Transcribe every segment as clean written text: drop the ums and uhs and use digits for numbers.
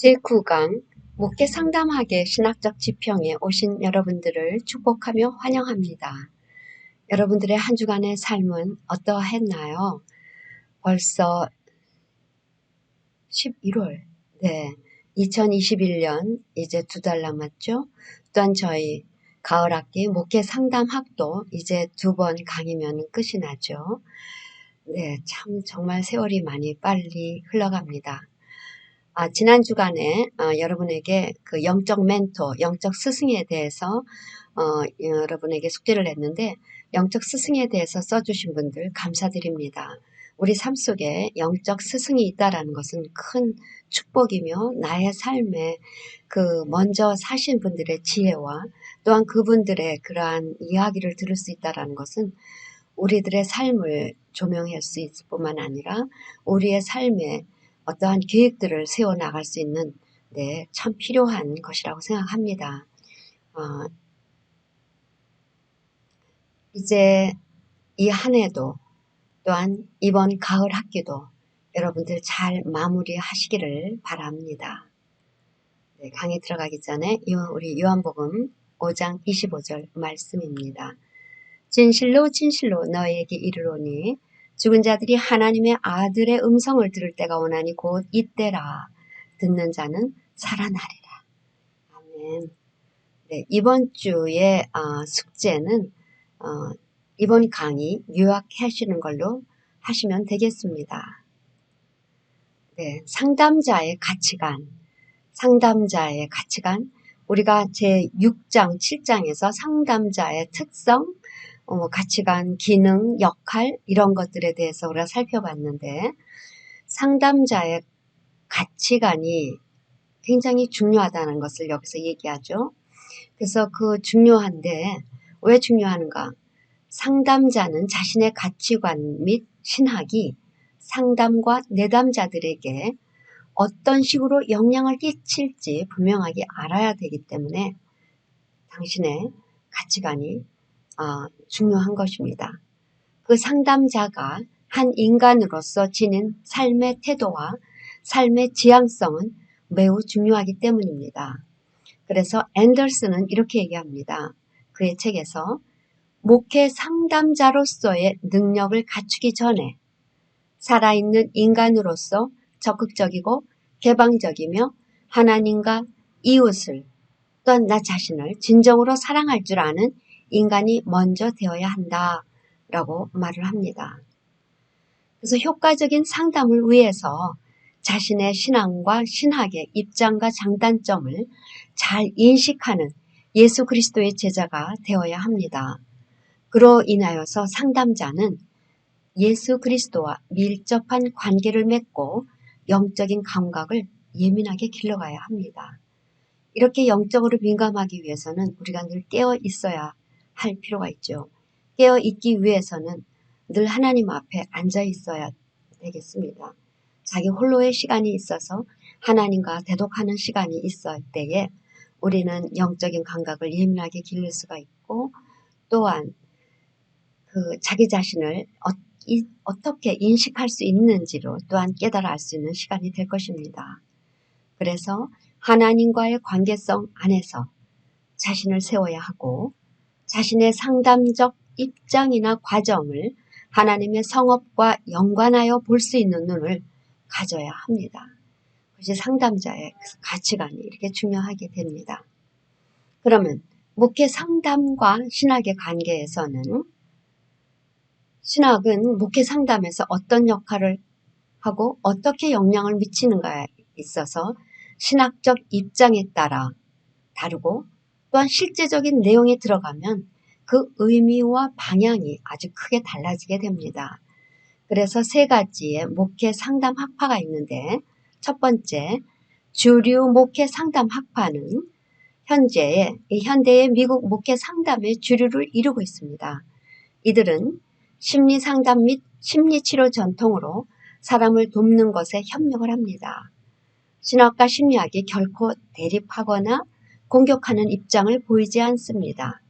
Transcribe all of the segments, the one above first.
제9강 목회 상담학의 신학적 지평에 오신 여러분들을 축복하며 환영합니다. 여러분들의 한 주간의 삶은 어떠했나요? 벌써 11월, 2021년 이제 2달 남았죠? 또한 저희 가을학기 목회 상담학도 이제 2번 강의면 끝이 나죠. 참 정말 세월이 많이 빨리 흘러갑니다. 지난 주간에 여러분에게 그 영적 멘토, 영적 스승에 대해서 여러분에게 숙제를 냈는데 영적 스승에 대해서 써주신 분들 감사드립니다. 우리 삶 속에 영적 스승이 있다라는 것은 큰 축복이며 나의 삶에 그 먼저 사신 분들의 지혜와 또한 그분들의 그러한 이야기를 들을 수 있다라는 것은 우리들의 삶을 조명할 수 있을 뿐만 아니라 우리의 삶에 어떠한 계획들을 세워나갈 수 있는 참 필요한 것이라고 생각합니다. 이제 이 한 해도 또한 이번 가을 학기도 여러분들 잘 마무리하시기를 바랍니다. 강의 들어가기 전에 우리 요한복음 5장 25절 말씀입니다. 진실로 진실로 너희에게 이르노니 죽은 자들이 하나님의 아들의 음성을 들을 때가 오나니 곧 이때라. 듣는 자는 살아나리라. 아멘. 이번 주의 숙제는 이번 강의 요약하시는 걸로 하시면 되겠습니다. 상담자의 가치관. 상담자의 가치관. 우리가 제6장, 7장에서 상담자의 특성, 가치관, 기능, 역할 이런 것들에 대해서 우리가 살펴봤는데 상담자의 가치관이 굉장히 중요하다는 것을 여기서 얘기하죠. 그래서 그 중요한데 왜 중요한가? 상담자는 자신의 가치관 및 신학이 상담과 내담자들에게 어떤 식으로 영향을 끼칠지 분명하게 알아야 되기 때문에 당신의 가치관이 중요한 것입니다. 그 상담자가 한 인간으로서 지닌 삶의 태도와 삶의 지향성은 매우 중요하기 때문입니다. 그래서 앤더슨은 이렇게 얘기합니다. 그의 책에서 목회 상담자로서의 능력을 갖추기 전에 살아있는 인간으로서 적극적이고 개방적이며 하나님과 이웃을 또한 나 자신을 진정으로 사랑할 줄 아는 인간이 먼저 되어야 한다라고 말을 합니다. 그래서 효과적인 상담을 위해서 자신의 신앙과 신학의 입장과 장단점을 잘 인식하는 예수 그리스도의 제자가 되어야 합니다. 그로 인하여서 상담자는 예수 그리스도와 밀접한 관계를 맺고 영적인 감각을 예민하게 길러가야 합니다. 이렇게 영적으로 민감하기 위해서는 우리가 늘 깨어 있어야 할 필요가 있죠. 깨어 있기 위해서는 늘 하나님 앞에 앉아 있어야 되겠습니다. 자기 홀로의 시간이 있어서 하나님과 대독하는 시간이 있을 때에 우리는 영적인 감각을 예민하게 기를 수가 있고 또한 그 자기 자신을 어떻게 인식할 수 있는지로 또한 깨달아 알 수 있는 시간이 될 것입니다. 그래서 하나님과의 관계성 안에서 자신을 세워야 하고 자신의 상담적 입장이나 과정을 하나님의 성업과 연관하여 볼 수 있는 눈을 가져야 합니다. 그것이 상담자의 가치관이 이렇게 중요하게 됩니다. 그러면 목회 상담과 신학의 관계에서는 신학은 목회 상담에서 어떤 역할을 하고 어떻게 영향을 미치는가에 있어서 신학적 입장에 따라 다르고 또한 실제적인 내용에 들어가면 그 의미와 방향이 아주 크게 달라지게 됩니다. 그래서 3가지의 목회 상담 학파가 있는데 첫 번째, 주류 목회 상담 학파는 현대의 미국 목회 상담의 주류를 이루고 있습니다. 이들은 심리 상담 및 심리치료 전통으로 사람을 돕는 것에 협력을 합니다. 신학과 심리학이 결코 대립하거나 공격하는 입장을 보이지 않습니다.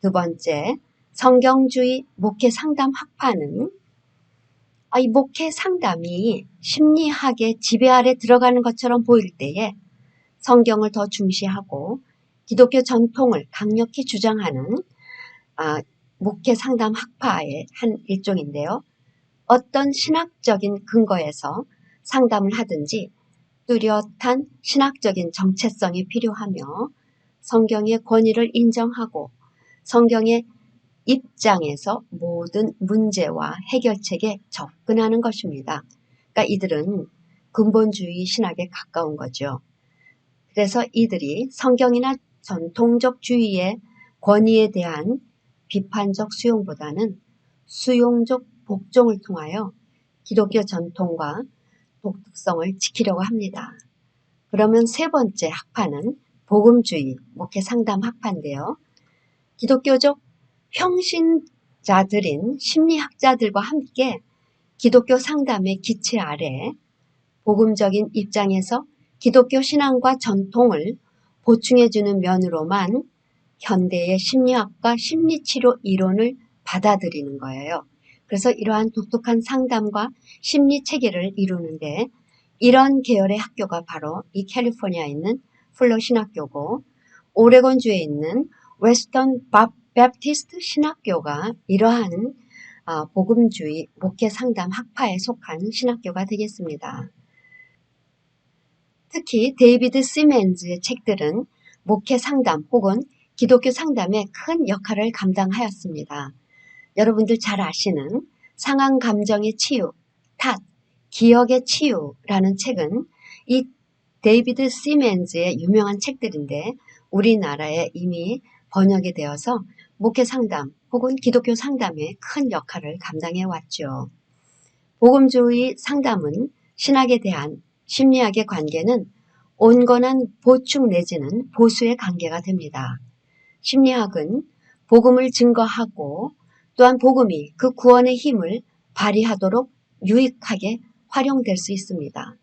두 번째, 성경주의 목회 상담 학파는 이 목회 상담이 심리학의 지배 아래 들어가는 것처럼 보일 때에 성경을 더 중시하고 기독교 전통을 강력히 주장하는 목회 상담 학파의 한 일종인데요. 어떤 신학적인 근거에서 상담을 하든지 뚜렷한 신학적인 정체성이 필요하며 성경의 권위를 인정하고 성경의 입장에서 모든 문제와 해결책에 접근하는 것입니다. 그러니까 이들은 근본주의 신학에 가까운 거죠. 그래서 이들이 성경이나 전통적 주의의 권위에 대한 비판적 수용보다는 수용적 복종을 통하여 기독교 전통과 독특성을 지키려고 합니다. 그러면 세 번째 학파는 복음주의 목회 상담 학파인데요. 기독교적 평신자들인 심리학자들과 함께 기독교 상담의 기치 아래 복음적인 입장에서 기독교 신앙과 전통을 보충해주는 면으로만 현대의 심리학과 심리치료 이론을 받아들이는 거예요. 그래서 이러한 독특한 상담과 심리 체계를 이루는데 이런 계열의 학교가 바로 이 캘리포니아에 있는 플러 신학교고 오레곤주에 있는 웨스턴 베프티스트 신학교가 이러한 복음주의 목회 상담 학파에 속한 신학교가 되겠습니다. 특히 데이비드 시멘즈의 책들은 목회 상담 혹은 기독교 상담에 큰 역할을 감당하였습니다. 여러분들 잘 아시는 상한 감정의 치유, 탓, 기억의 치유라는 책은 이 데이비드 시멘즈의 유명한 책들인데 우리나라에 이미 번역이 되어서 목회 상담 혹은 기독교 상담에 큰 역할을 감당해 왔죠. 복음주의 상담은 신학에 대한 심리학의 관계는 온건한 보충 내지는 보수의 관계가 됩니다. 심리학은 복음을 증거하고 또한 복음이 그 구원의 힘을 발휘하도록 유익하게 활용될 수 있습니다.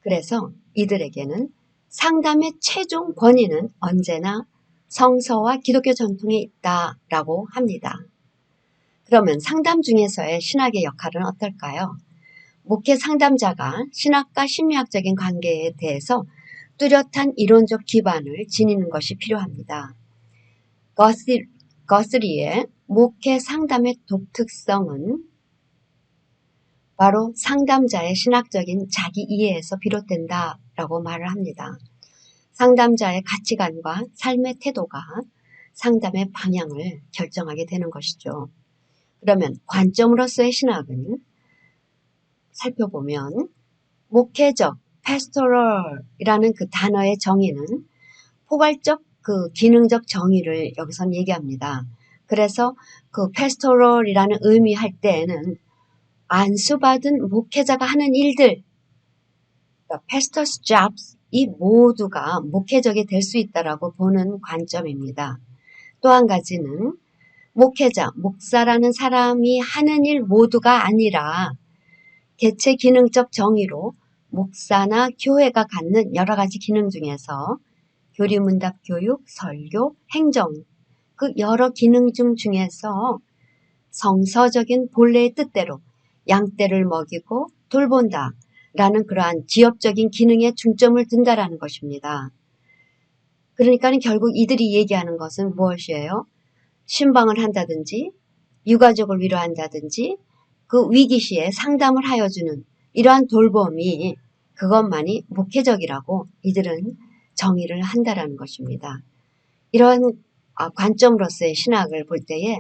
그래서 이들에게는 상담의 최종 권위는 언제나 성서와 기독교 전통에 있다라고 합니다. 그러면 상담 중에서의 신학의 역할은 어떨까요? 목회 상담자가 신학과 심리학적인 관계에 대해서 뚜렷한 이론적 기반을 지니는 것이 필요합니다. 거스리의 목회 상담의 독특성은 바로 상담자의 신학적인 자기 이해에서 비롯된다라고 말을 합니다. 상담자의 가치관과 삶의 태도가 상담의 방향을 결정하게 되는 것이죠. 그러면 관점으로서의 신학은 살펴보면 목회적, pastoral이라는 그 단어의 정의는 포괄적 그 기능적 정의를 여기선 얘기합니다. 그래서 그 pastoral이라는 의미할 때에는 안수받은 목회자가 하는 일들, 그러니까 pastor's jobs 이 모두가 목회적이 될 수 있다라고 보는 관점입니다. 또 한 가지는 목회자, 목사라는 사람이 하는 일 모두가 아니라 대체 기능적 정의로 목사나 교회가 갖는 여러 가지 기능 중에서 교리문답 교육, 설교, 행정 그 여러 기능 중에서 성서적인 본래의 뜻대로 양떼를 먹이고 돌본다 라는 그러한 지엽적인 기능에 중점을 둔다라는 것입니다. 그러니까 결국 이들이 얘기하는 것은 무엇이에요? 신방을 한다든지 유가족을 위로한다든지 그 위기시에 상담을 하여주는 이러한 돌봄이 그것만이 목회적이라고 이들은 정의를 한다라는 것입니다. 이런 관점으로서의 신학을 볼 때에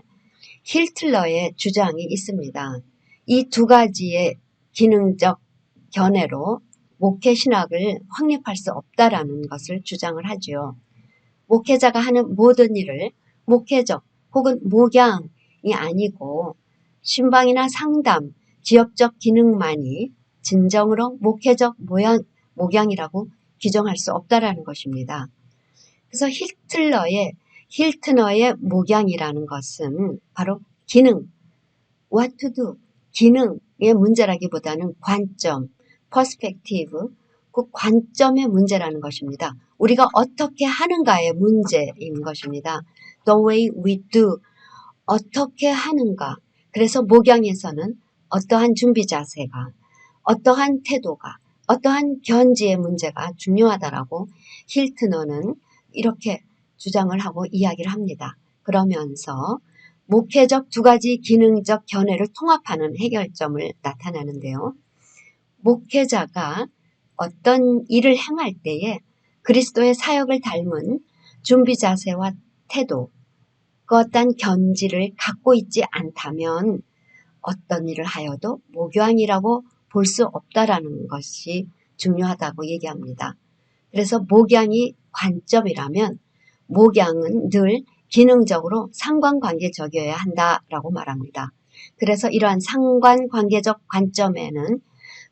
힐틀러의 주장이 있습니다. 이 두 가지의 기능적 견해로 목회 신학을 확립할 수 없다라는 것을 주장을 하죠. 목회자가 하는 모든 일을 목회적 혹은 목양이 아니고 신방이나 상담, 지역적 기능만이 진정으로 목회적 목양이라고 규정할 수 없다라는 것입니다. 그래서 힐트너의 목양이라는 것은 바로 기능, what to do, 기능의 문제라기보다는 관점, 퍼스펙티브, 그 관점의 문제라는 것입니다. 우리가 어떻게 하는가의 문제인 것입니다. The way we do, 어떻게 하는가. 그래서 목양에서는 어떠한 준비 자세가, 어떠한 태도가, 어떠한 견지의 문제가 중요하다라고 힐트너는 이렇게 주장을 하고 이야기를 합니다. 그러면서 목회적 두 가지 기능적 견해를 통합하는 해결점을 나타내는데요. 목회자가 어떤 일을 행할 때에 그리스도의 사역을 닮은 준비 자세와 태도, 그 어떤 견지를 갖고 있지 않다면 어떤 일을 하여도 목양이라고 볼 수 없다라는 것이 중요하다고 얘기합니다. 그래서 목양이 관점이라면 목양은 늘 기능적으로 상관관계적이어야 한다라고 말합니다. 그래서 이러한 상관관계적 관점에는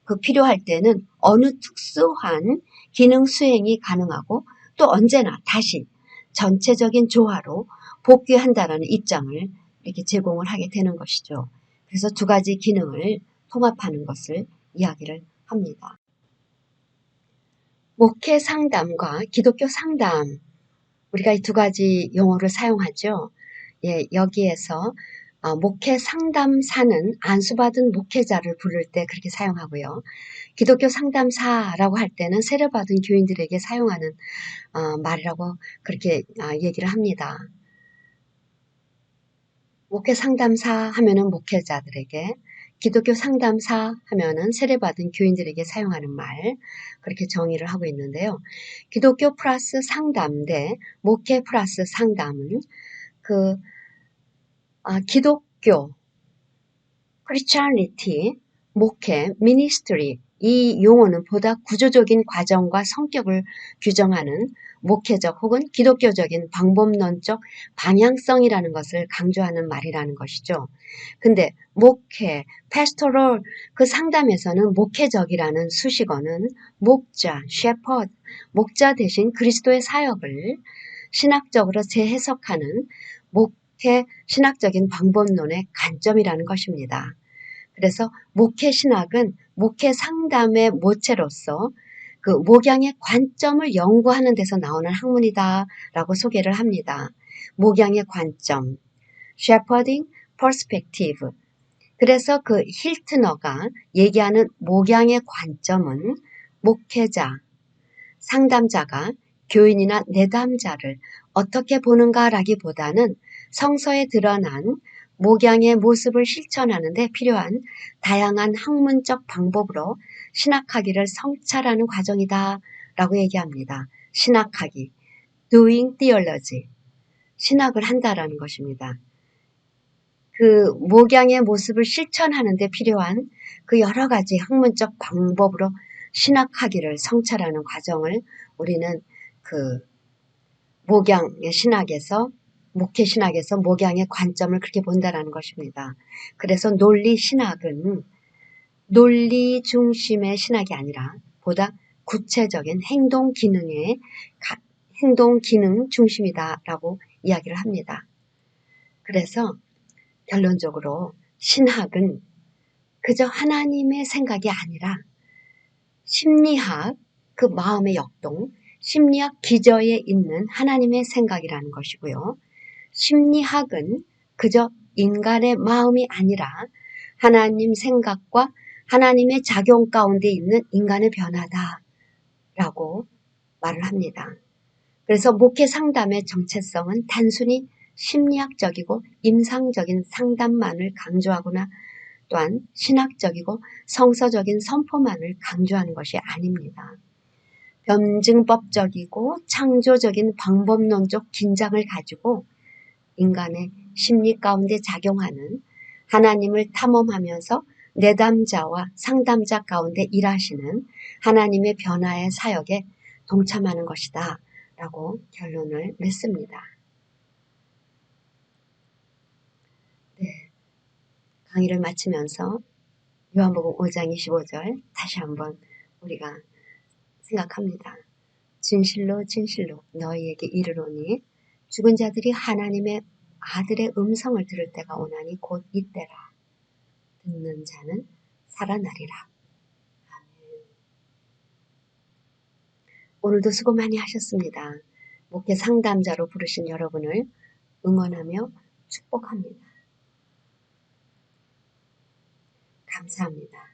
그 필요할 때는 어느 특수한 기능 수행이 가능하고 또 언제나 다시 전체적인 조화로 복귀한다라는 입장을 이렇게 제공을 하게 되는 것이죠. 그래서 두 가지 기능을 통합하는 것을 이야기를 합니다. 목회 상담과 기독교 상담, 우리가 이 두 가지 용어를 사용하죠. 예, 여기에서 목회 상담사는 안수받은 목회자를 부를 때 그렇게 사용하고요. 기독교 상담사라고 할 때는 세례받은 교인들에게 사용하는 말이라고 그렇게 얘기를 합니다. 목회 상담사 하면은 목회자들에게, 기독교 상담사 하면은 세례받은 교인들에게 사용하는 말, 그렇게 정의를 하고 있는데요. 기독교 플러스 상담 대 목회 플러스 상담은 기독교, Christianity, 목회, ministry, 이 용어는 보다 구조적인 과정과 성격을 규정하는 목회적 혹은 기독교적인 방법론적 방향성이라는 것을 강조하는 말이라는 것이죠. 근데 목회, pastoral, 그 상담에서는 목회적이라는 수식어는 목자, shepherd, 목자 대신 그리스도의 사역을 신학적으로 재해석하는 목회 신학적인 방법론의 관점이라는 것입니다. 그래서 목회 신학은 목회 상담의 모체로서 그 목양의 관점을 연구하는 데서 나오는 학문이다라고 소개를 합니다. 목양의 관점, shepherding perspective. 그래서 그 힐트너가 얘기하는 목양의 관점은 목회자, 상담자가 교인이나 내담자를 어떻게 보는가라기보다는 성서에 드러난 목양의 모습을 실천하는 데 필요한 다양한 학문적 방법으로 신학하기를 성찰하는 과정이다 라고 얘기합니다. 신학하기, doing theology, 신학을 한다라는 것입니다. 그 목양의 모습을 실천하는 데 필요한 그 여러 가지 학문적 방법으로 신학하기를 성찰하는 과정을 우리는 그 목양의 신학에서, 목회 신학에서 목양의 관점을 그렇게 본다라는 것입니다. 그래서 논리 신학은 논리 중심의 신학이 아니라 보다 구체적인 행동 기능 중심이다라고 이야기를 합니다. 그래서 결론적으로 신학은 그저 하나님의 생각이 아니라 심리학, 그 마음의 역동, 심리학 기저에 있는 하나님의 생각이라는 것이고요. 심리학은 그저 인간의 마음이 아니라 하나님 생각과 하나님의 작용 가운데 있는 인간의 변화다라고 말을 합니다. 그래서 목회 상담의 정체성은 단순히 심리학적이고 임상적인 상담만을 강조하거나 또한 신학적이고 성서적인 선포만을 강조하는 것이 아닙니다. 변증법적이고 창조적인 방법론적 긴장을 가지고 인간의 심리 가운데 작용하는 하나님을 탐험하면서 내담자와 상담자 가운데 일하시는 하나님의 변화의 사역에 동참하는 것이다 라고 결론을 냈습니다. 네, 강의를 마치면서 요한복음 5장 25절 다시 한번 우리가 생각합니다. 진실로 진실로 너희에게 이르노니 죽은 자들이 하나님의 아들의 음성을 들을 때가 오나니 곧 이때라. 듣는 자는 살아나리라. 오늘도 수고 많이 하셨습니다. 목회 상담자로 부르신 여러분을 응원하며 축복합니다. 감사합니다.